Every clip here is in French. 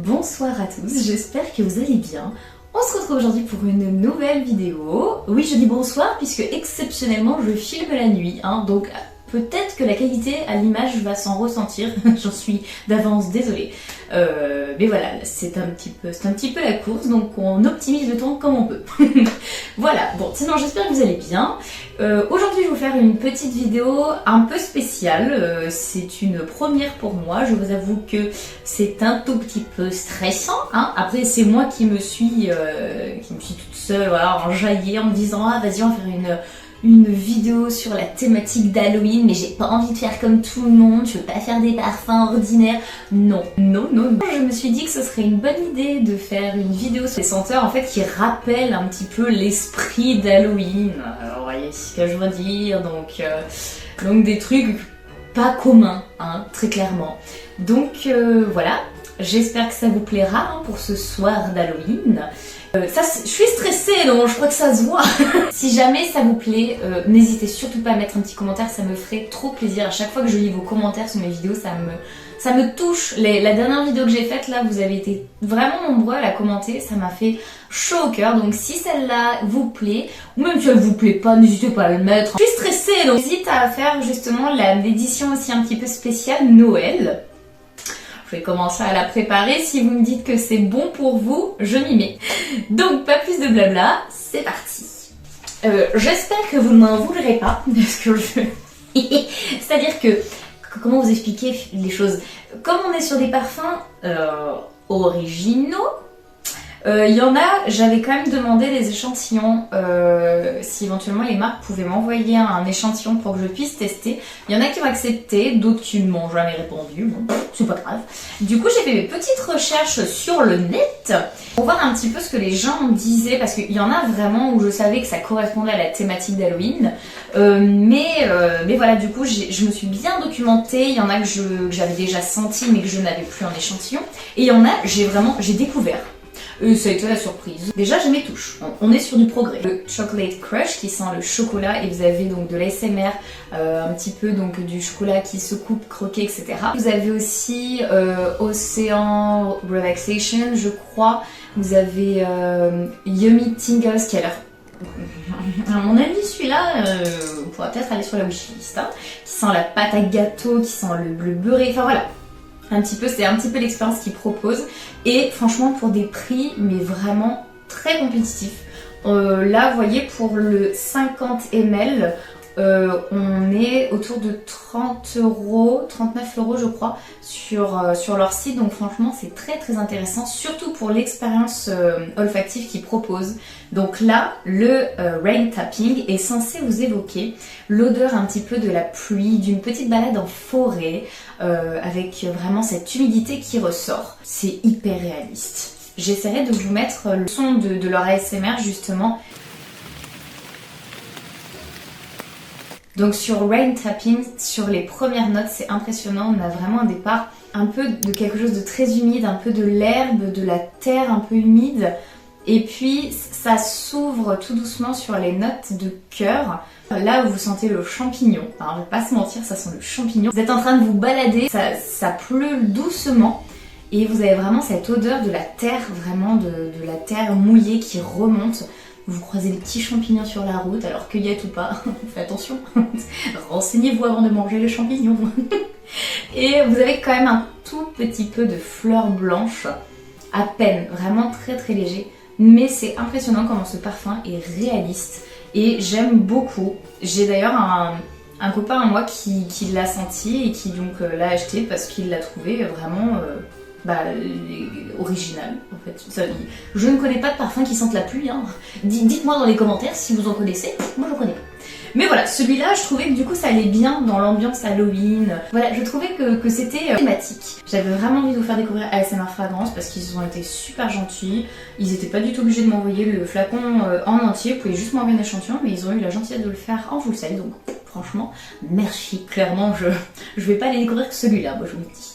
Bonsoir à tous, j'espère que vous allez bien. On se retrouve aujourd'hui pour une nouvelle vidéo. Oui, je dis bonsoir puisque exceptionnellement je filme la nuit, donc peut-être que la qualité à l'image va s'en ressentir, j'en suis d'avance désolée. Mais voilà, c'est un petit peu la course, donc on optimise le temps comme on peut. Voilà, bon, sinon j'espère que vous allez bien. Aujourd'hui je vais vous faire une petite vidéo un peu spéciale, c'est une première pour moi, je vous avoue que c'est un tout petit peu stressant, Après c'est moi qui me suis toute seule, voilà, enjaillée en me disant ah vas-y on va faire une vidéo sur la thématique d'Halloween, mais j'ai pas envie de faire comme tout le monde, je veux pas faire des parfums ordinaires. Non. Je me suis dit que ce serait une bonne idée de faire une vidéo sur les senteurs en fait qui rappellent un petit peu l'esprit d'Halloween. Alors vous voyez ce que je veux dire, donc des trucs pas communs, très clairement. Donc voilà, j'espère que ça vous plaira pour ce soir d'Halloween. Je suis stressée, donc je crois que ça se voit. Si jamais ça vous plaît, n'hésitez surtout pas à mettre un petit commentaire, ça me ferait trop plaisir. À chaque fois que je lis vos commentaires sur mes vidéos, ça me touche. La dernière vidéo que j'ai faite là, vous avez été vraiment nombreux à la commenter, ça m'a fait chaud au cœur. Donc si celle-là vous plaît, ou même si elle vous plaît pas, n'hésitez pas à le mettre. Je suis stressée, donc j'hésite à faire justement l'édition aussi un petit peu spéciale Noël. Je vais commencer à la préparer, si vous me dites que c'est bon pour vous, je m'y mets. Donc pas plus de blabla, c'est parti. J'espère que vous ne m'en voudrez pas, parce que c'est-à-dire que, comment vous expliquer les choses? Comme on est sur des parfums originaux, il y en a, j'avais quand même demandé des échantillons, si éventuellement les marques pouvaient m'envoyer un échantillon pour que je puisse tester. Il y en a qui ont accepté, d'autres qui ne m'ont jamais répondu, bon, c'est pas grave. Du coup j'ai fait mes petites recherches sur le net pour voir un petit peu ce que les gens disaient, parce qu'il y en a vraiment où je savais que ça correspondait à la thématique d'Halloween, mais voilà, du coup je me suis bien documentée. Il y en a que j'avais déjà senti mais que je n'avais plus en échantillon, et il y en a j'ai découvert. Ça a été la surprise. Déjà j'ai mes touches, on est sur du progrès. Le Chocolate Crush qui sent le chocolat, et vous avez donc de l'ASMR, un petit peu donc du chocolat qui se coupe, croqué, etc. Vous avez aussi Ocean Relaxation, je crois. Vous avez Yummy Tingles qui a l'air... À mon avis celui-là, on pourra peut-être aller sur la wishlist, qui sent la pâte à gâteau, qui sent le beurré, enfin voilà. C'est un petit peu l'expérience qu'ils proposent, et franchement pour des prix mais vraiment très compétitifs. Là vous voyez, pour le 50 ml on est autour de 30 €, 39 € je crois sur leur site, donc franchement c'est très très intéressant, surtout pour l'expérience olfactive qu'ils proposent. Donc là le rain tapping est censé vous évoquer l'odeur un petit peu de la pluie, d'une petite balade en forêt, avec vraiment cette humidité qui ressort. C'est hyper réaliste. J'essaierai de vous mettre le son de leur ASMR justement. Donc sur Rain Tapping, sur les premières notes, c'est impressionnant. On a vraiment un départ un peu de quelque chose de très humide, un peu de l'herbe, de la terre un peu humide. Et puis ça s'ouvre tout doucement sur les notes de cœur. Là où vous sentez le champignon. Alors, on va pas se mentir, ça sent le champignon. Vous êtes en train de vous balader, ça pleut doucement. Et vous avez vraiment cette odeur de la terre, vraiment de la terre mouillée qui remonte. Vous croisez des petits champignons sur la route, alors cueillette ou pas, faites attention, renseignez-vous avant de manger les champignons. Et vous avez quand même un tout petit peu de fleurs blanches, à peine, vraiment très très léger, mais c'est impressionnant comment ce parfum est réaliste, et j'aime beaucoup. J'ai d'ailleurs un copain à moi qui l'a senti et qui donc l'a acheté parce qu'il l'a trouvé vraiment... original en fait. Je ne connais pas de parfum qui sente la pluie, Dites-moi dans les commentaires si vous en connaissez, moi je connais pas. Mais voilà, celui-là je trouvais que du coup ça allait bien dans l'ambiance Halloween. Voilà, je trouvais que c'était thématique. J'avais vraiment envie de vous faire découvrir ASMR Fragrance parce qu'ils ont été super gentils. Ils étaient pas du tout obligés de m'envoyer le flacon en entier, vous pouvez juste m'envoyer un échantillon, mais ils ont eu la gentillesse de le faire en full size, donc franchement merci. Clairement je vais pas aller découvrir que celui-là, moi je vous le dis.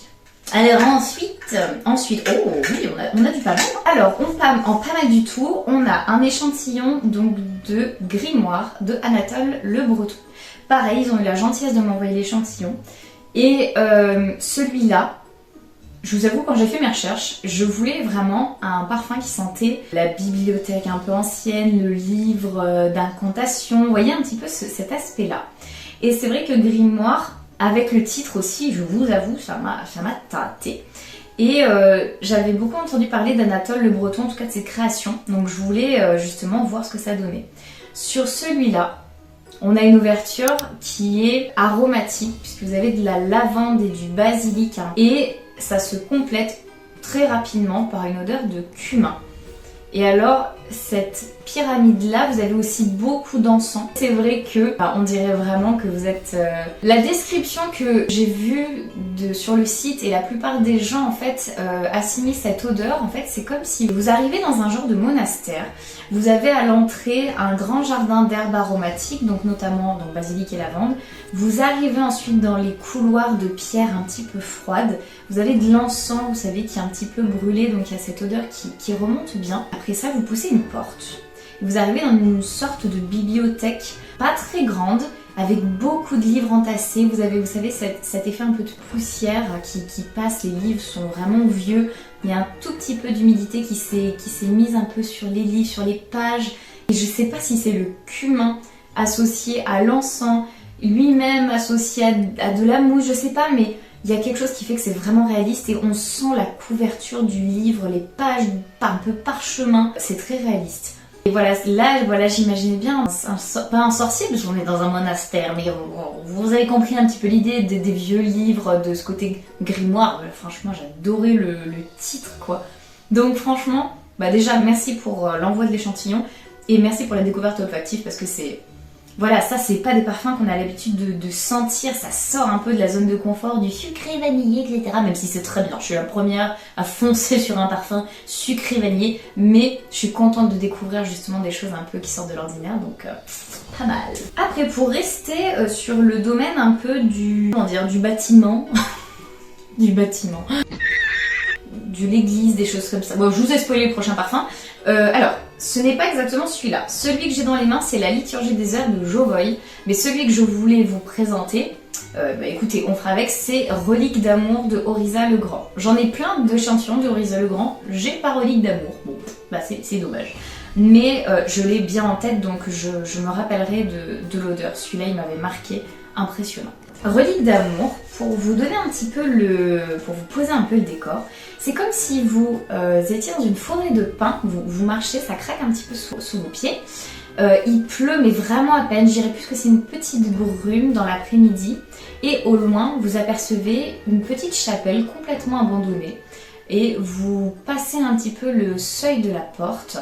Alors ensuite, oh oui, on a du pas mal. Alors, en pas mal du tout, on a un échantillon donc de Grimoire de Anatole Le Breton. Pareil, ils ont eu la gentillesse de m'envoyer l'échantillon. Et celui-là, Je vous avoue, quand j'ai fait mes recherches, je voulais vraiment un parfum qui sentait la bibliothèque un peu ancienne, le livre d'incantation, vous voyez un petit peu cet aspect-là. Et c'est vrai que Grimoire, avec le titre aussi, je vous avoue, ça m'a tâté. Et j'avais beaucoup entendu parler d'Anatole Le Breton, en tout cas de ses créations, donc je voulais justement voir ce que ça donnait. Sur celui-là, on a une ouverture qui est aromatique, puisque vous avez de la lavande et du basilic, hein, et ça se complète très rapidement par une odeur de cumin. Et alors, cette pyramide-là, vous avez aussi beaucoup d'encens. C'est vrai que, on dirait vraiment que vous êtes... La description que j'ai vue sur le site, et la plupart des gens, en fait, assimilent cette odeur, en fait, c'est comme si vous arrivez dans un genre de monastère. Vous avez à l'entrée un grand jardin d'herbes aromatiques, donc notamment basilic et lavande. Vous arrivez ensuite dans les couloirs de pierre un petit peu froide. Vous avez de l'encens, vous savez, qui est un petit peu brûlé, donc il y a cette odeur qui remonte bien. Après ça, vous poussez une porte. Vous arrivez dans une sorte de bibliothèque, pas très grande, avec beaucoup de livres entassés. Vous avez, vous savez, cet effet un peu de poussière qui passe. Les livres sont vraiment vieux. Il y a un tout petit peu d'humidité qui s'est mise un peu sur les livres, sur les pages. Et je sais pas si c'est le cumin associé à l'encens, lui-même associé à de la mousse, je sais pas, mais il y a quelque chose qui fait que c'est vraiment réaliste et on sent la couverture du livre, les pages un peu parchemin, c'est très réaliste. Et voilà, là, voilà, j'imaginais bien, pas un sorcier, parce qu'on est dans un monastère, mais vous avez compris un petit peu l'idée des vieux livres, de ce côté grimoire. Franchement, j'adorais le titre, quoi. Donc franchement, déjà, merci pour l'envoi de l'échantillon, et merci pour la découverte olfactive, parce que c'est... Voilà, ça c'est pas des parfums qu'on a l'habitude de sentir, ça sort un peu de la zone de confort, du sucré vanillé, etc. Même si c'est très bien, je suis la première à foncer sur un parfum sucré vanillé, mais je suis contente de découvrir justement des choses un peu qui sortent de l'ordinaire, donc pas mal. Après, pour rester sur le domaine un peu du bâtiment, de l'église, des choses comme ça. Bon, je vous ai spoilé le prochain parfum. Alors, ce n'est pas exactement celui-là. Celui que j'ai dans les mains, c'est la Liturgie des heures de Jovoy. Mais celui que je voulais vous présenter, écoutez, on fera avec, c'est Relique d'amour de Orisa Legrand. J'en ai plein d'échantillons de Orisa Legrand. J'ai pas Relique d'amour. Bon, c'est dommage. Mais je l'ai bien en tête, donc je me rappellerai de l'odeur. Celui-là, il m'avait marqué, impressionnant. Relique d'amour, pour vous donner un petit peu pour vous poser un peu le décor, c'est comme si vous étiez dans une forêt de pins, vous marchez, ça craque un petit peu sous vos pieds, il pleut mais vraiment à peine, je dirais plus que c'est une petite brume dans l'après-midi, et au loin vous apercevez une petite chapelle complètement abandonnée, et vous passez un petit peu le seuil de la porte,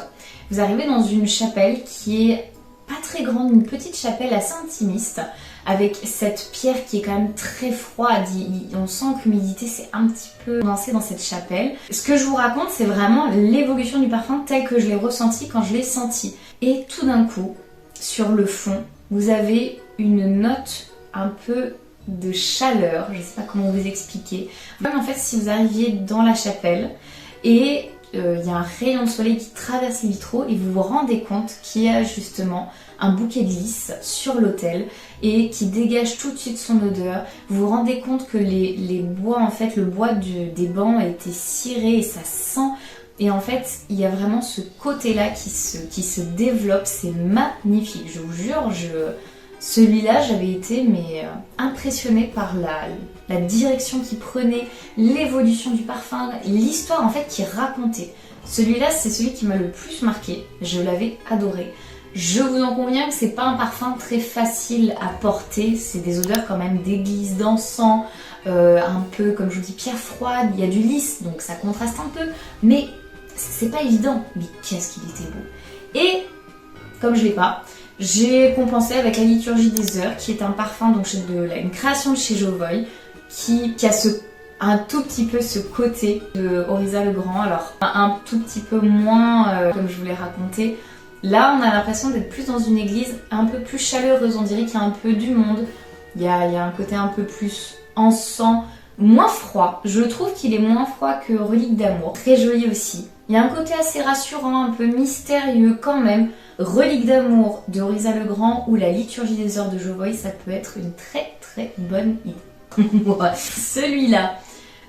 vous arrivez dans une chapelle qui est pas très grande, une petite chapelle assez intimiste, avec cette pierre qui est quand même très froide, on sent que l'humidité s'est un petit peu condensée dans cette chapelle. Ce que je vous raconte, c'est vraiment l'évolution du parfum tel que je l'ai ressenti quand je l'ai senti. Et tout d'un coup, sur le fond, vous avez une note un peu de chaleur, je ne sais pas comment vous expliquer. En fait, si vous arriviez dans la chapelle et il y a un rayon de soleil qui traverse les vitraux et vous vous rendez compte qu'il y a justement un bouquet de lys sur l'autel et qui dégage tout de suite son odeur. Vous vous rendez compte que les bois, en fait, le bois des bancs a été ciré et ça sent. Et en fait, il y a vraiment ce côté-là qui se développe. C'est magnifique, je vous jure. Celui-là, j'avais été impressionnée par la direction qu'il prenait, l'évolution du parfum, l'histoire en fait qu'il racontait. Celui-là, c'est celui qui m'a le plus marqué. Je l'avais adoré. Je vous en conviens que c'est pas un parfum très facile à porter. C'est des odeurs quand même d'église, d'encens, un peu comme je vous dis pierre froide. Il y a du lys, donc ça contraste un peu, mais c'est pas évident. Mais qu'est-ce qu'il était beau! Et comme je l'ai pas, j'ai compensé avec la Liturgie des heures, qui est un parfum donc une création de chez Jovoy, qui a un tout petit peu ce côté de Orisa Legrand, alors un tout petit peu moins comme je vous l'ai raconté. Là, on a l'impression d'être plus dans une église un peu plus chaleureuse, on dirait qu'il y a un peu du monde, il y a un côté un peu plus encens, moins froid. Je trouve qu'il est moins froid que Relique d'amour, très joli aussi. Il y a un côté assez rassurant, un peu mystérieux quand même. Relique d'amour de Orisa Legrand ou la Liturgie des heures de Jovoy, ça peut être une très très bonne idée. Celui-là,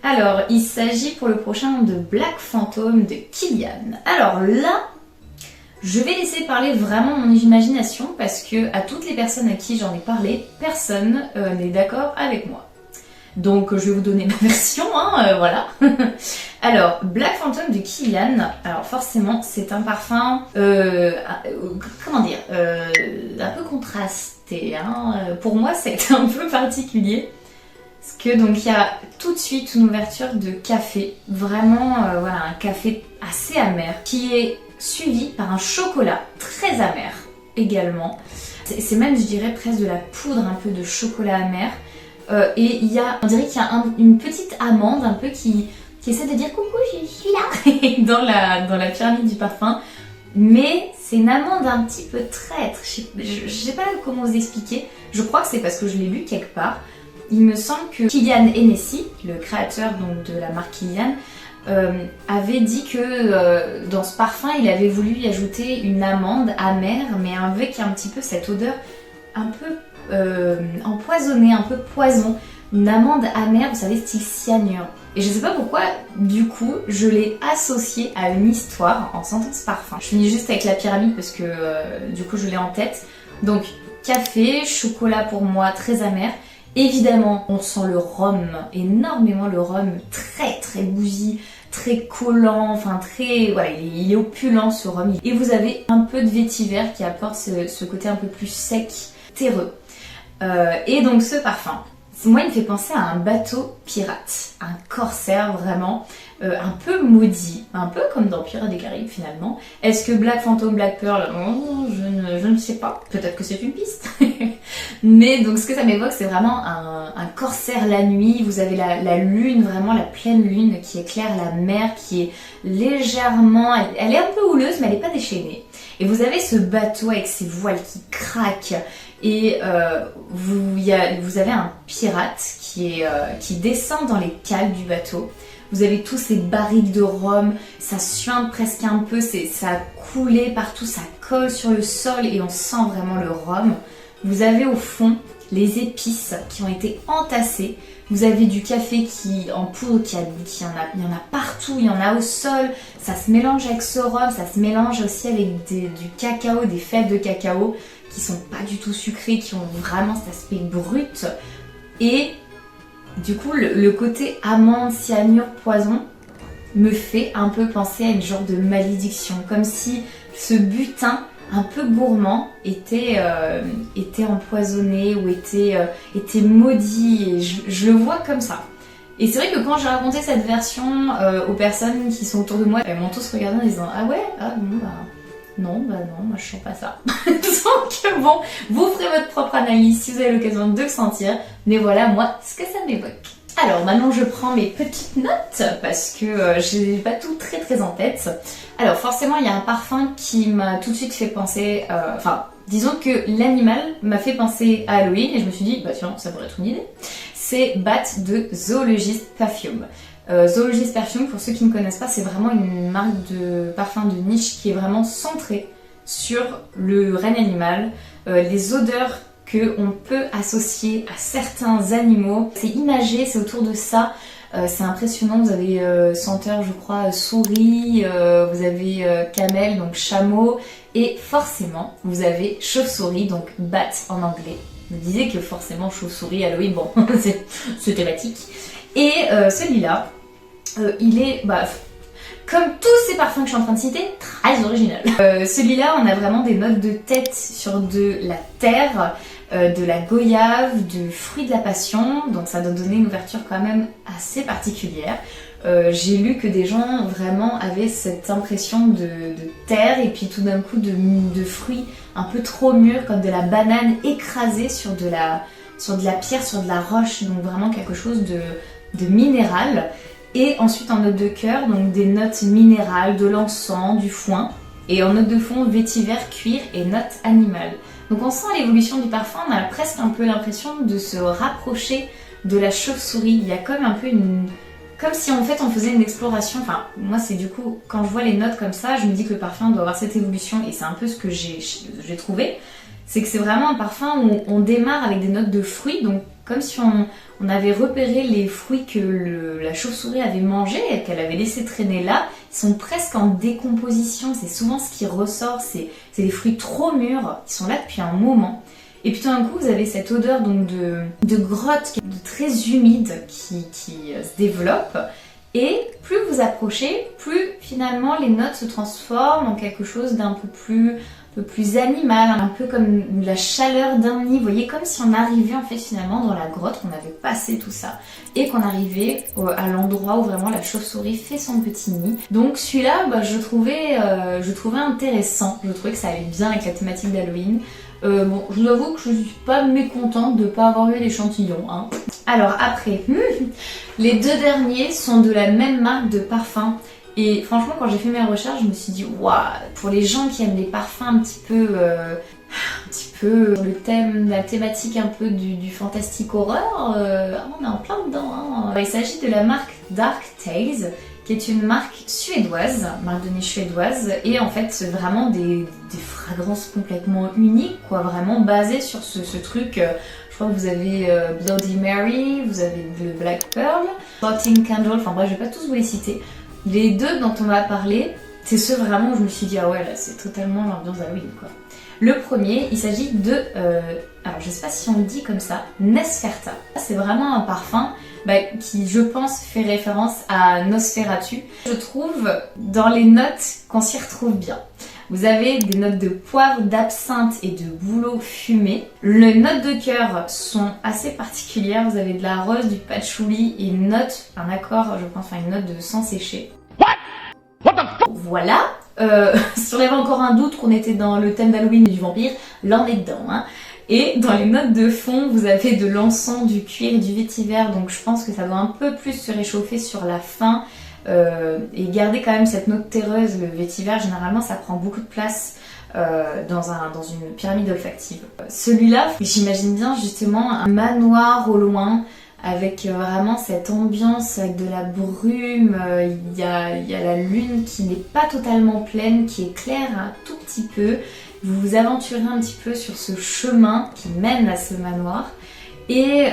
Alors, il s'agit pour le prochain de Black Phantom de Kilian. Alors là, je vais laisser parler vraiment mon imagination parce que à toutes les personnes à qui j'en ai parlé, personne n'est d'accord avec moi. Donc je vais vous donner ma version, voilà. Alors, Black Phantom de Kilian, alors forcément c'est un parfum, comment dire, un peu contrasté. Pour moi c'est un peu particulier. Parce que donc il y a tout de suite une ouverture de café, vraiment voilà, un café assez amer, qui est suivi par un chocolat très amer également. C'est même, je dirais, presque de la poudre un peu de chocolat amer. Et on dirait qu'il y a une petite amande un peu qui essaie de dire coucou, je suis là dans la pyramide du parfum. Mais c'est une amande un petit peu traître. Je sais pas comment vous expliquer. Je crois que c'est parce que je l'ai lu quelque part. Il me semble que Kilian Hennessy, le créateur donc, de la marque Kilian, avait dit que dans ce parfum, il avait voulu y ajouter une amande amère, mais avec un petit peu cette odeur un peu empoisonnée, un peu poison. Une amande amère, vous savez, style cyanure. Et je sais pas pourquoi, du coup, je l'ai associé à une histoire en sentant ce parfum. Je finis juste avec la pyramide parce que du coup, je l'ai en tête. Donc, café, chocolat pour moi, très amer. Évidemment, on sent le rhum, énormément le rhum, très très bousy, très collant, enfin très... Voilà, il est opulent ce rhum. Et vous avez un peu de vétiver qui apporte ce côté un peu plus sec, terreux. Et donc ce parfum, moi il me fait penser à un bateau pirate, un corsaire vraiment, un peu maudit, un peu comme dans Pirates des Caraïbes finalement. Est-ce que Black Phantom, Black Pearl, je ne sais pas, peut-être que c'est une piste. Mais donc ce que ça m'évoque, c'est vraiment un corsaire la nuit. Vous avez la lune, vraiment la pleine lune qui éclaire la mer, qui est légèrement, elle est un peu houleuse mais elle n'est pas déchaînée. Et vous avez ce bateau avec ses voiles qui craquent. Et vous avez un pirate qui descend dans les cales du bateau. Vous avez tous ces barriques de rhum, ça suinte presque un peu, ça a coulé partout, ça colle sur le sol et on sent vraiment le rhum. Vous avez au fond les épices qui ont été entassées. Vous avez du café en poudre, il y en a partout, il y en a au sol. Ça se mélange avec ce rhum, ça se mélange aussi avec du cacao, des fèves de cacao qui sont pas du tout sucrées, qui ont vraiment cet aspect brut. Et du coup, le côté amande, cyanure, poison me fait un peu penser à une genre de malédiction. Comme si ce butin un peu gourmand était empoisonné ou était maudit. Et je le vois comme ça. Et c'est vrai que quand j'ai raconté cette version aux personnes qui sont autour de moi, elles m'ont tous regardé en disant « Ah ouais, bon bah... » Non, moi je sens pas ça. Donc bon, vous ferez votre propre analyse si vous avez l'occasion de le sentir. Mais voilà, moi, ce que ça m'évoque. Alors maintenant je prends mes petites notes parce que je n'ai pas tout très très en tête. Alors forcément il y a un parfum qui m'a tout de suite fait penser... disons que l'animal m'a fait penser à Halloween et je me suis dit, bah tiens, ça pourrait être une idée. C'est Bat de Zoologist Perfume. Zoologist Perfume, pour ceux qui ne connaissent pas, c'est vraiment une marque de parfum de niche qui est vraiment centrée sur le règne animal, les odeurs qu'on peut associer à certains animaux. C'est imagé, c'est autour de ça, c'est impressionnant. Vous avez senteur, je crois, souris, vous avez camel, donc chameau, et forcément, vous avez chauve-souris, donc bat en anglais. Je me disais que forcément chauve-souris, Halloween, bon, c'est thématique. Et celui-là, il est, comme tous ces parfums que je suis en train de citer, très original. Celui-là, on a vraiment des notes de tête sur de la terre, de la goyave, du fruit de la passion, donc ça doit donner une ouverture quand même assez particulière. J'ai lu que des gens vraiment avaient cette impression de terre et puis tout d'un coup de fruits un peu trop mûrs, comme de la banane écrasée sur de la pierre, sur de la roche, donc vraiment quelque chose de minéral. Et ensuite en note de cœur, donc des notes minérales, de l'encens, du foin. Et en note de fond, vétiver, cuir et note animale. Donc on sent l'évolution du parfum, on a presque un peu l'impression de se rapprocher de la chauve-souris. Il y a comme un peu comme si en fait on faisait une exploration. Enfin, moi c'est du coup, quand je vois les notes comme ça, je me dis que le parfum doit avoir cette évolution et c'est un peu ce que j'ai trouvé. c'est que c'est vraiment un parfum où on démarre avec des notes de fruits, donc comme si on avait repéré les fruits que la chauve-souris avait mangés et qu'elle avait laissé traîner là. Ils sont presque en décomposition, c'est souvent ce qui ressort, c'est des fruits trop mûrs, ils sont là depuis un moment. Et puis tout d'un coup, vous avez cette odeur donc de grotte, très humide qui se développe. Et plus vous approchez, plus finalement les notes se transforment en quelque chose d'un peu plus animal, un peu comme la chaleur d'un nid. Vous voyez, comme si on arrivait en fait finalement dans la grotte, qu'on avait passé tout ça et qu'on arrivait à l'endroit où vraiment la chauve-souris fait son petit nid. Donc celui-là, je trouvais intéressant. Je trouvais que ça allait bien avec la thématique d'Halloween. Bon, je vous avoue que je suis pas mécontente de ne pas avoir eu l'échantillon. Hein. Alors après, les deux derniers sont de la même marque de parfum. Et franchement, quand j'ai fait mes recherches, je me suis dit, waouh, pour les gens qui aiment les parfums un petit peu le thème, la thématique un peu du fantastique horreur, on est en plein dedans. Hein. Il s'agit de la marque Dark Tales, qui est une marque suédoise, marque de niche suédoise, et en fait c'est vraiment des fragrances complètement uniques, quoi, vraiment basées sur ce truc. Je crois que vous avez Bloody Mary, vous avez le Black Pearl, Spotting Candle, enfin bref, je vais pas tous vous les citer. Les deux dont on va parler, c'est ceux vraiment où je me suis dit, ah ouais, là c'est totalement l'ambiance d'Halloween, quoi. Le premier, il s'agit de, alors je sais pas si on le dit comme ça, Nesferta. C'est vraiment un parfum qui, je pense, fait référence à Nosferatu. Je trouve dans les notes qu'on s'y retrouve bien. Vous avez des notes de poivre, d'absinthe et de bouleau fumé. Les notes de cœur sont assez particulières. Vous avez de la rose, du patchouli et une note, un accord, je pense, enfin une note de sang séché. What the fuck? Voilà. Si on avait encore un doute qu'on était dans le thème d'Halloween et du vampire, là on est dedans. Hein. Et dans les notes de fond, vous avez de l'encens, du cuir et du vétiver, donc je pense que ça doit un peu plus se réchauffer sur la fin et garder quand même cette note terreuse. Le vétiver, généralement, ça prend beaucoup de place dans une pyramide olfactive. Celui-là, j'imagine bien justement un manoir au loin, avec vraiment cette ambiance, avec de la brume, il y a la lune qui n'est pas totalement pleine, qui éclaire un tout petit peu. Vous vous aventurez un petit peu sur ce chemin qui mène à ce manoir et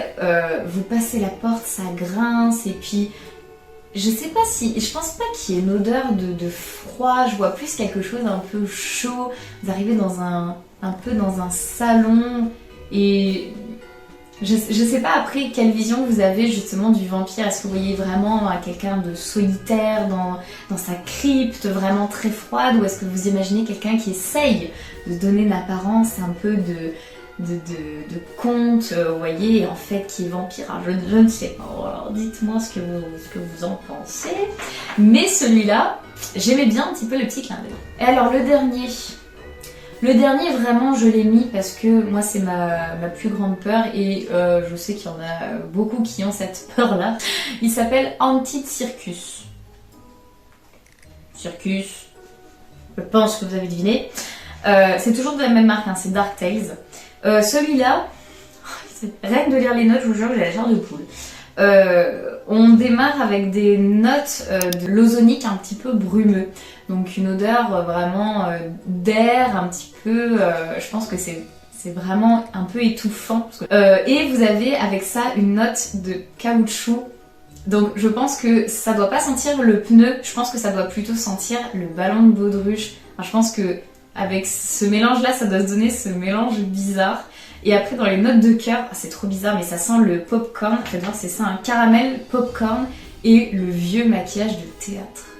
vous passez la porte, ça grince et puis je pense pas qu'il y ait une odeur de froid, je vois plus quelque chose un peu chaud. Vous arrivez un peu dans un salon et je sais pas après quelle vision vous avez justement du vampire. Est-ce que vous voyez vraiment quelqu'un de solitaire dans sa crypte, vraiment très froide, ou est-ce que vous imaginez quelqu'un qui essaye de donner une apparence un peu de conte, vous voyez, et en fait qui est vampire? Alors, je ne sais pas, alors dites-moi ce que vous en pensez. Mais celui-là, j'aimais bien un petit peu le petit clin d'œil. Et alors le dernier, vraiment, je l'ai mis parce que moi, c'est ma plus grande peur et je sais qu'il y en a beaucoup qui ont cette peur-là. Il s'appelle Haunted Circus. Circus, je pense que vous avez deviné. C'est toujours de la même marque, hein, c'est Dark Tales. Celui-là, rien que de lire les notes, je vous jure que j'ai la chair de poule. On démarre avec des notes de l'ozonique un petit peu brumeux. Donc une odeur vraiment d'air un petit peu, je pense que c'est vraiment un peu étouffant. Et vous avez avec ça une note de caoutchouc. Donc je pense que ça doit pas sentir le pneu, je pense que ça doit plutôt sentir le ballon de baudruche. Enfin, je pense que avec ce mélange là, ça doit se donner ce mélange bizarre. Et après dans les notes de cœur, c'est trop bizarre mais ça sent le popcorn, en fait, c'est ça, un caramel, popcorn et le vieux maquillage de théâtre.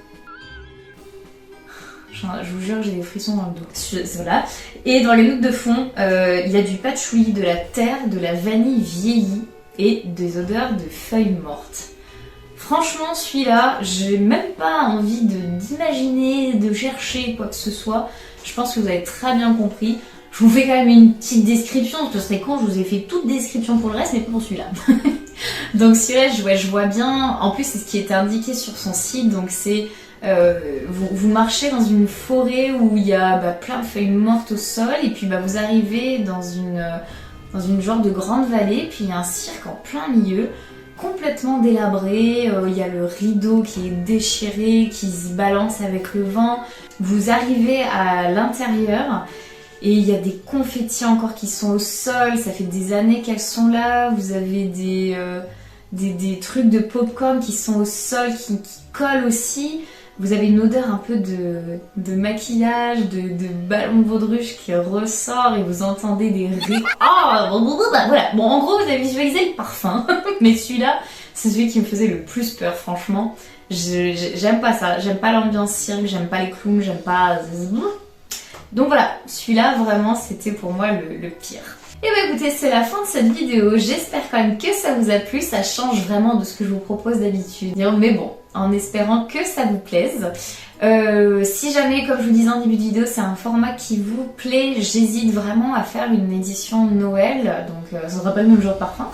Je vous jure, j'ai des frissons dans le dos. Voilà. Et dans les notes de fond, il y a du patchouli, de la terre, de la vanille vieillie et des odeurs de feuilles mortes. Franchement, celui-là, j'ai même pas envie d'imaginer, de chercher quoi que ce soit. Je pense que vous avez très bien compris. Je vous fais quand même une petite description, ce serait con, je vous ai fait toute description pour le reste, mais pas pour celui-là. Donc celui-là, je vois bien, en plus c'est ce qui était indiqué sur son site, donc c'est... vous marchez dans une forêt où il y a plein de feuilles mortes au sol, et puis vous arrivez dans une genre de grande vallée, puis il y a un cirque en plein milieu, complètement délabré, il y a le rideau qui est déchiré, qui se balance avec le vent. Vous arrivez à l'intérieur, Et il y a des confettis encore qui sont au sol, ça fait des années qu'elles sont là. Vous avez des trucs de popcorn qui sont au sol, qui collent aussi. Vous avez une odeur un peu de maquillage, de ballon de baudruche qui ressort et vous entendez des rires. Oh, voilà. Bon, en gros, vous avez visualisé le parfum. Mais celui-là, c'est celui qui me faisait le plus peur, franchement. J'aime pas ça. J'aime pas l'ambiance cirque, j'aime pas les clowns, j'aime pas... Donc voilà, celui-là, vraiment, c'était pour moi le pire. Et bah écoutez, c'est la fin de cette vidéo. J'espère quand même que ça vous a plu. Ça change vraiment de ce que je vous propose d'habitude. Mais bon, en espérant que ça vous plaise. Si jamais, comme je vous disais en début de vidéo, c'est un format qui vous plaît, j'hésite vraiment à faire une édition Noël. Donc ça sera pas le même genre de parfum,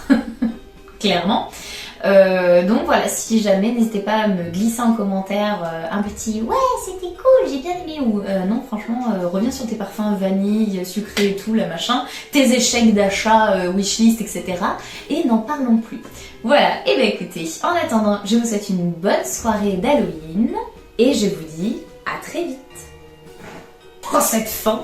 clairement. Donc voilà, si jamais, n'hésitez pas à me glisser en commentaire un petit ouais c'était cool, j'ai bien aimé, ou non franchement reviens sur tes parfums vanille, sucré et tout, la machin, tes échecs d'achat, wishlist, etc. Et n'en parlons plus. Voilà, et bah écoutez, en attendant, je vous souhaite une bonne soirée d'Halloween et je vous dis à très vite. Oh cette fin.